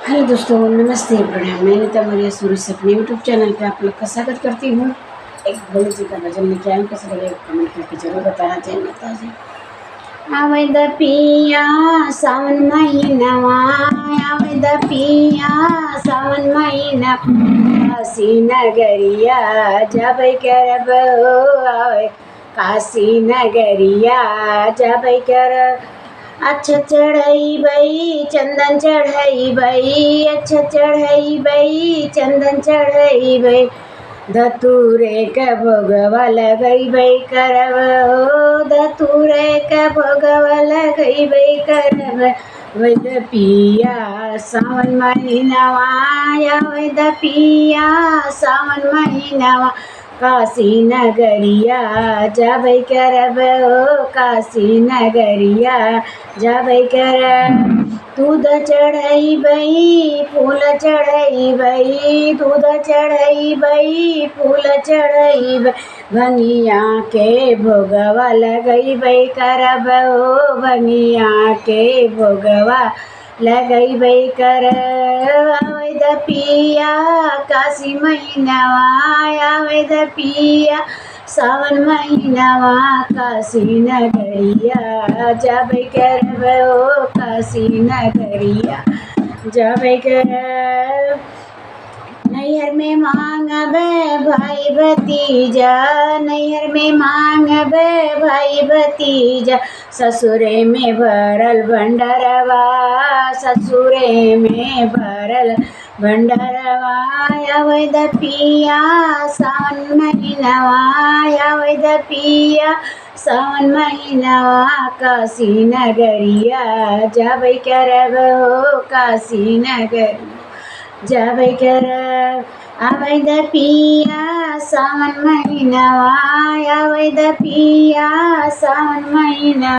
Hello दोस्तों, नमस्ते, प्रणाम। मैं नीता मौर्य सूरज से अपने यूट्यूब चैनल पे आप लोग का स्वागत करती हूँ। एक बड़ी जी का भजन लेके आए हूँ। कैसे लगे कमेंट करके जरूर बताना। जय माता जी। आवेद पिया सावन महीनवा, आवेद पिया सावन महीना, काशी नगरिया जब करब आवे, काशी नगरिया जब कर। अच्छा चढ़ई बई चंदन चढ़ई बई, अच्छा चढ़ई बई चंदन चढ़ई बई, धतूरे के भोगवा लगई बई करब हो, धतूरे के भोगवा लगई बई करब। वैद पिया सावन महीनवा, वैद पिया सावन महीनवा, काशी नगरिया जब करब हो, काशी नगरिया जब करब। दूध चढ़ई बई फूल चढ़ई बई, दूध चढ़ई बई फूल चढ़ई बई, भंगिया के भोगवा लगई बई करब हो, भंगिया के भोगवा लगई बई करब। आवेद पिया काशी महीनवा, आवेद पिया सावन महीनवा, काशी नगरिया जब करब हो, काशी नगरिया जब करब। नैहर में मांगबे भाई भतीजा, नैहर में मांगबे भाई भतीजा, ससुरे में भरल भंडारवा, ससुरे में भरल भंडारवा। अवैध पिया सावन महीनवा, अवैध पिया सावन महीनवा, काशी नगरिया जब करब हो, काशी नगरिया जब करब। अवैध पिया सावन महीनवा, अवैध पिया सावन महीना।